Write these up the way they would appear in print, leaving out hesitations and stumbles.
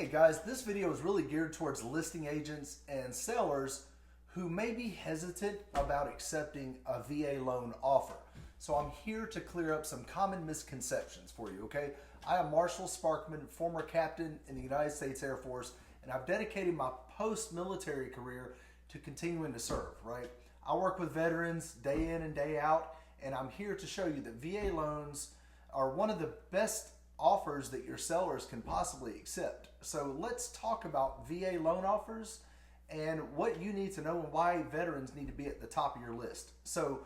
Hey guys, this video is really geared towards listing agents and sellers who may be hesitant about accepting a VA loan offer. So I'm here to clear up some common misconceptions for you, okay? I am Marshall Sparkman, former captain in the United States Air Force, and I've dedicated my post-military career to continuing to serve, right? I work with veterans day in and day out, and I'm here to show you that VA loans are one of the best offers that your sellers can possibly accept. So let's talk about VA loan offers and what you need to know and why veterans need to be at the top of your list. So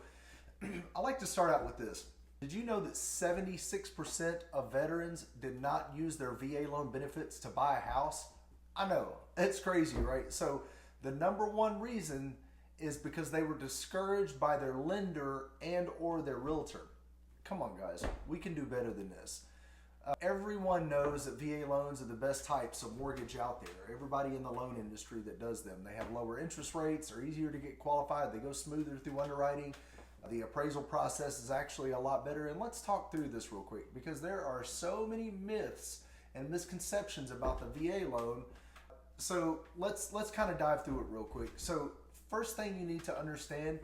I like to start out with this. Did you know that 76% of veterans did not use their VA loan benefits to buy a house? I know, it's crazy, right? So the number one reason is because they were discouraged by their lender and or their realtor. Come on guys, we can do better than this. Everyone knows that VA loans are the best types of mortgage out there. Everybody in the loan industry that does them. They have lower interest rates, are easier to get qualified, they go smoother through underwriting. The appraisal process is actually a lot better. And let's talk through this real quick because there are so many myths and misconceptions about the VA loan. So let's kind of dive through it real quick. So first thing you need to understand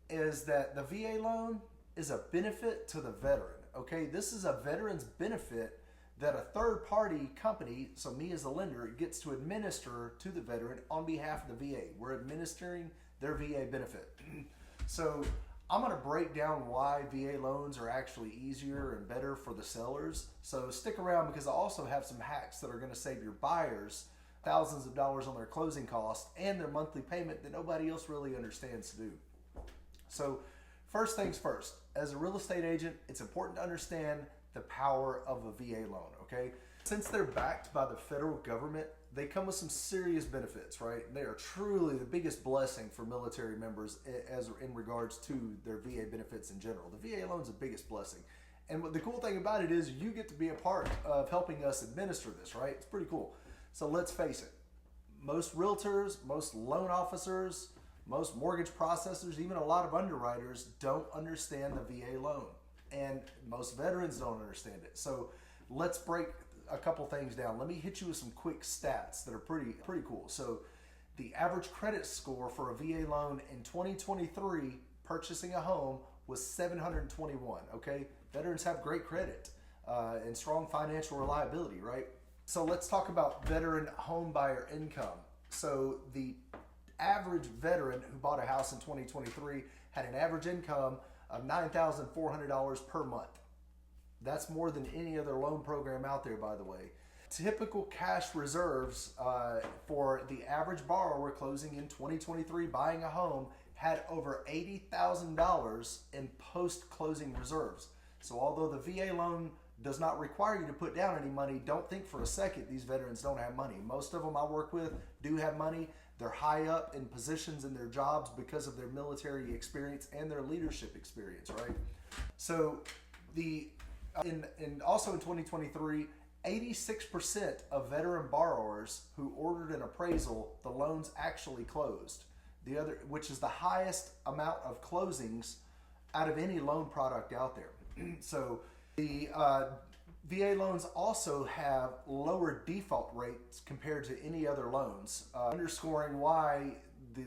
is that the VA loan is a benefit to the veteran. Okay, this is a veteran's benefit that a third-party company, so me as a lender, gets to administer to the veteran on behalf of the VA. We're administering their VA benefit. So I'm going to break down why VA loans are actually easier and better for the sellers. So stick around because I also have some hacks that are going to save your buyers thousands of dollars on their closing costs and their monthly payment that nobody else really understands to do. So first things first, as a real estate agent, it's important to understand the power of a VA loan, okay? Since they're backed by the federal government, they come with some serious benefits, right? They are truly the biggest blessing for military members as in regards to their VA benefits in general. The VA loan is the biggest blessing. And what the cool thing about it is you get to be a part of helping us administer this, right? It's pretty cool. So let's face it, most realtors, most loan officers, most mortgage processors, even a lot of underwriters don't understand the VA loan, and most veterans don't understand it. So let's break a couple things down. Let me hit you with some quick stats that are pretty cool. So the average credit score for a VA loan in 2023 purchasing a home was 721, okay? Veterans have great credit and strong financial reliability, right? So let's talk about veteran home buyer income. So the average veteran who bought a house in 2023 had an average income of $9,400 per month. That's more than any other loan program out there, by the way. Typical cash reserves for the average borrower closing in 2023 buying a home had over $80,000 in post-closing reserves. So although the VA loan does not require you to put down any money, don't think for a second these veterans don't have money. Most of them I work with do have money. They're high up in positions in their jobs because of their military experience and their leadership experience, right? So also in 2023, 86% of veteran borrowers who ordered an appraisal, the loans actually closed. Which is the highest amount of closings out of any loan product out there. So the VA loans also have lower default rates compared to any other loans, underscoring why the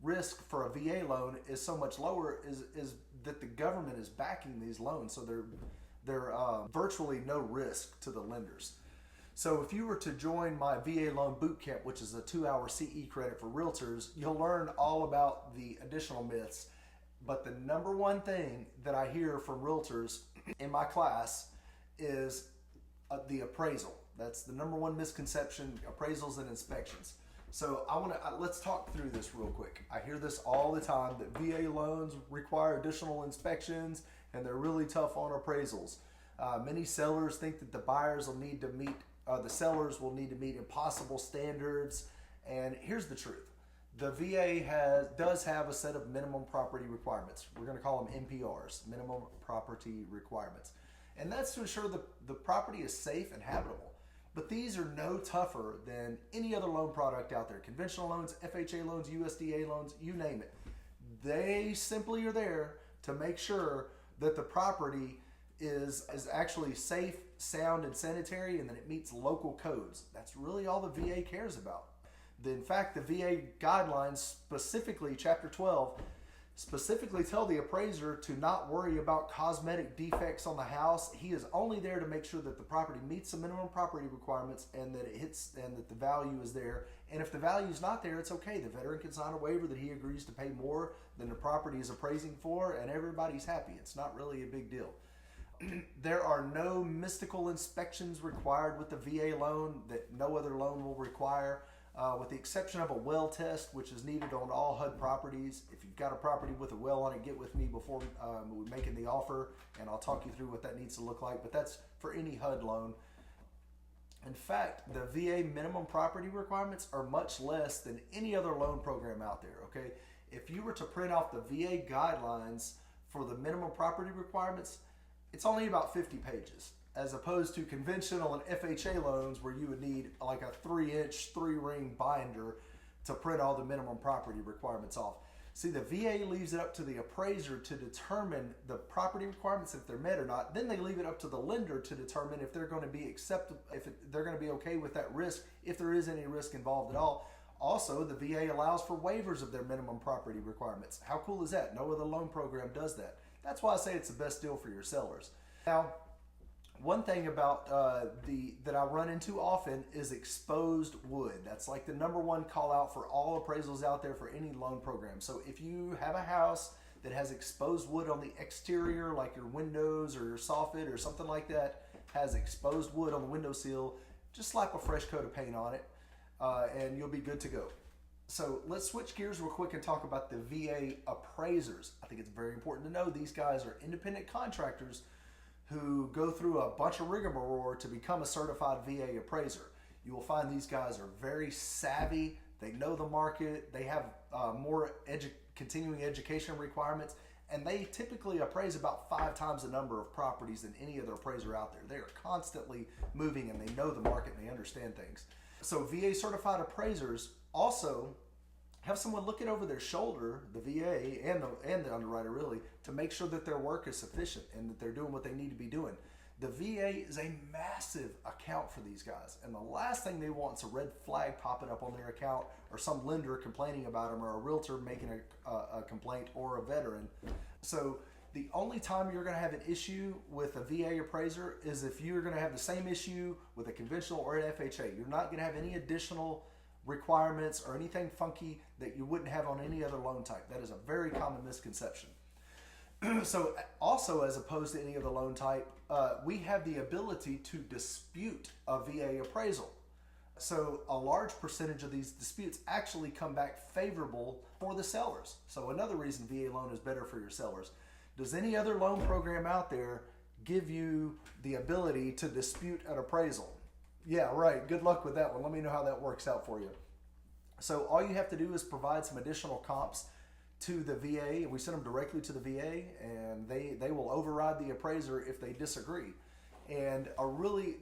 risk for a VA loan is so much lower is that the government is backing these loans, so they're virtually no risk to the lenders. So if you were to join my VA loan bootcamp, which is a 2-hour CE credit for realtors, you'll learn all about the additional myths. But the number one thing that I hear from realtors in my class is the appraisal. That's the number one misconception, appraisals and inspections. So let's talk through this real quick. I hear this all the time that VA loans require additional inspections and they're really tough on appraisals. Many sellers think that the sellers will need to meet impossible standards. And here's the truth. The VA does have a set of minimum property requirements. We're going to call them MPRs, minimum property requirements. And that's to ensure the property is safe and habitable. But these are no tougher than any other loan product out there. Conventional loans, FHA loans, USDA loans, you name it. They simply are there to make sure that the property is actually safe sound, and sanitary, and that it meets local codes. That's really all the VA cares about. In fact, the VA guidelines, specifically Chapter 12, specifically tell the appraiser to not worry about cosmetic defects on the house. He is only there to make sure that the property meets the minimum property requirements and that it hits and that the value is there. And if the value is not there, it's okay. The veteran can sign a waiver that he agrees to pay more than the property is appraising for, and everybody's happy. It's not really a big deal. There are no mystical inspections required with the VA loan that no other loan will require. With the exception of a well test, which is needed on all HUD properties. If you've got a property with a well on it, get with me before we're making the offer, and I'll talk you through what that needs to look like. But that's for any HUD loan. In fact, the VA minimum property requirements are much less than any other loan program out there, okay? If you were to print off the VA guidelines for the minimum property requirements, it's only about 50 pages. As opposed to conventional and FHA loans where you would need like a 3-inch, 3-ring binder to print all the minimum property requirements off. See, the VA leaves it up to the appraiser to determine the property requirements, if they're met or not. Then they leave it up to the lender to determine if they're going to be acceptable, they're going to be okay with that risk, if there is any risk involved at all. Also, the VA allows for waivers of their minimum property requirements. How cool is that? No other loan program does that. That's why I say it's the best deal for your sellers. Now, one thing about that I run into often is exposed wood. That's like the #1 call out for all appraisals out there for any loan program. So if you have a house that has exposed wood on the exterior, like your windows or your soffit or something like that, has exposed wood on the windowsill, just slap a fresh coat of paint on it and you'll be good to go. So let's switch gears real quick and talk about the VA appraisers. I think it's very important to know these guys are independent contractors who go through a bunch of rigmarole to become a certified VA appraiser. You will find these guys are very savvy. They know the market. They have more continuing education requirements, and they typically appraise about 5 times the number of properties than any other appraiser out there. They are constantly moving, and they know the market, and they understand things. So VA certified appraisers also have someone looking over their shoulder, the VA and the underwriter really, to make sure that their work is sufficient and that they're doing what they need to be doing. The VA is a massive account for these guys, and the last thing they want is a red flag popping up on their account or some lender complaining about them or a realtor making a complaint or a veteran. So the only time you're going to have an issue with a VA appraiser is if you're going to have the same issue with a conventional or an FHA. You're not going to have any additional requirements or anything funky that you wouldn't have on any other loan type. That is a very common misconception. So also, as opposed to any other loan type, we have the ability to dispute a VA appraisal. So a large percentage of these disputes actually come back favorable for the sellers. So another reason VA loan is better for your sellers. Does any other loan program out there give you the ability to dispute an appraisal? Yeah, right. Good luck with that one. Let me know how that works out for you. So all you have to do is provide some additional comps to the VA. We send them directly to the VA, and they will override the appraiser if they disagree. And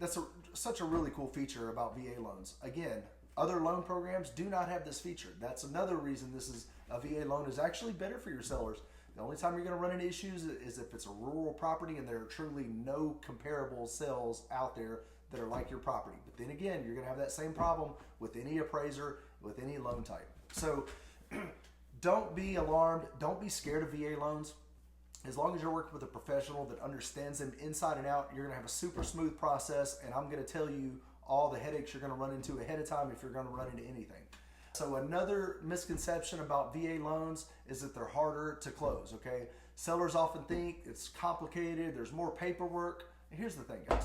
that's such a really cool feature about VA loans. Again, other loan programs do not have this feature. That's another reason a VA loan is actually better for your sellers. The only time you're going to run into issues is if it's a rural property and there are truly no comparable sales out there that are like your property. But then again, you're going to have that same problem with any appraiser, with any loan type. So don't be alarmed. Don't be scared of VA loans. As long as you're working with a professional that understands them inside and out, you're going to have a super smooth process, and I'm going to tell you all the headaches you're going to run into ahead of time if you're going to run into anything. So another misconception about VA loans is that they're harder to close, okay? Sellers often think it's complicated, there's more paperwork. And here's the thing, guys.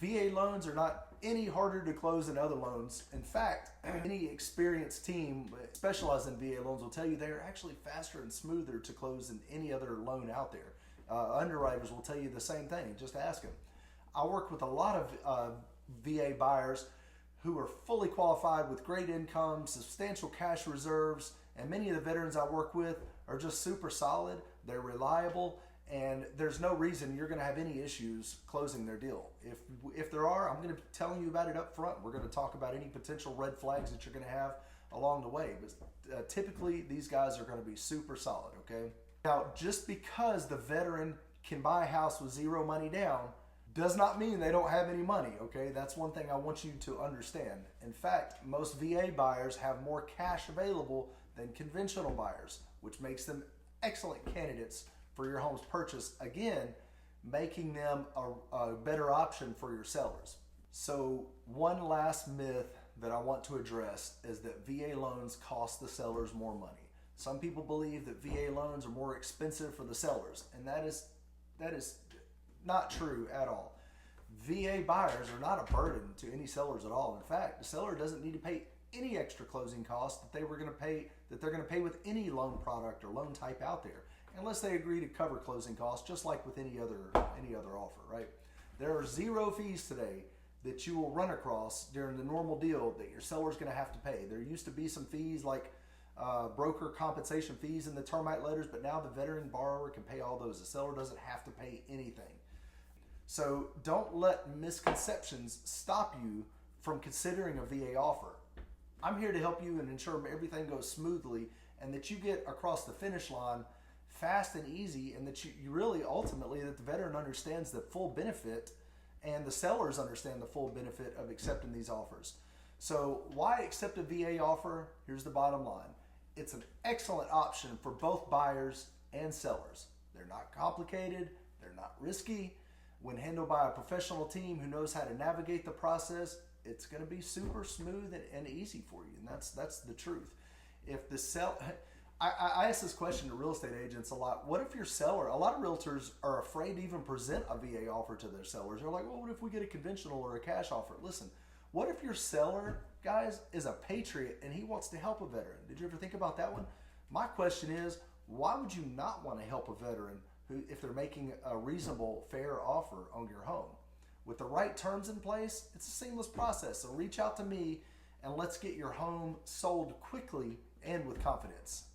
VA loans are not any harder to close than other loans. In fact, any experienced team specialized in VA loans will tell you they're actually faster and smoother to close than any other loan out there. Underwriters will tell you the same thing. Just ask them. I work with a lot of VA buyers who are fully qualified with great income, substantial cash reserves, and many of the veterans I work with are just super solid. They're reliable, and there's no reason you're going to have any issues closing their deal. If there are, I'm going to be telling you about it up front. We're going to talk about any potential red flags that you're going to have along the way. But typically, these guys are going to be super solid, okay? Now, just because the veteran can buy a house with zero money down Does not mean they don't have any money, okay? That's one thing I want you to understand. In fact, most VA buyers have more cash available than conventional buyers, which makes them excellent candidates for your home's purchase, again, making them a better option for your sellers. So one last myth that I want to address is that VA loans cost the sellers more money. Some people believe that VA loans are more expensive for the sellers, and that is not true at all. VA buyers are not a burden to any sellers at all. In fact, the seller doesn't need to pay any extra closing costs that they're going to pay with any loan product or loan type out there, unless they agree to cover closing costs, just like with any other offer, right? There are zero fees today that you will run across during the normal deal that your seller's going to have to pay. There used to be some fees like broker compensation fees in the termite letters, but now the veteran borrower can pay all those. The seller doesn't have to pay anything. So don't let misconceptions stop you from considering a VA offer. I'm here to help you and ensure everything goes smoothly and that you get across the finish line fast and easy, and that you really ultimately that the veteran understands the full benefit and the sellers understand the full benefit of accepting these offers. So why accept a VA offer? Here's the bottom line. It's an excellent option for both buyers and sellers. They're not complicated, they're not risky. When handled by a professional team who knows how to navigate the process, it's going to be super smooth and easy for you. And that's the truth. If the I ask this question to real estate agents a lot. What if your seller, a lot of realtors are afraid to even present a VA offer to their sellers. They're like, well, what if we get a conventional or a cash offer? Listen, what if your seller, guys, is a patriot and he wants to help a veteran? Did you ever think about that one? My question is, why would you not want to help a veteran if they're making a reasonable, fair offer on your home? With the right terms in place, it's a seamless process. So reach out to me and let's get your home sold quickly and with confidence.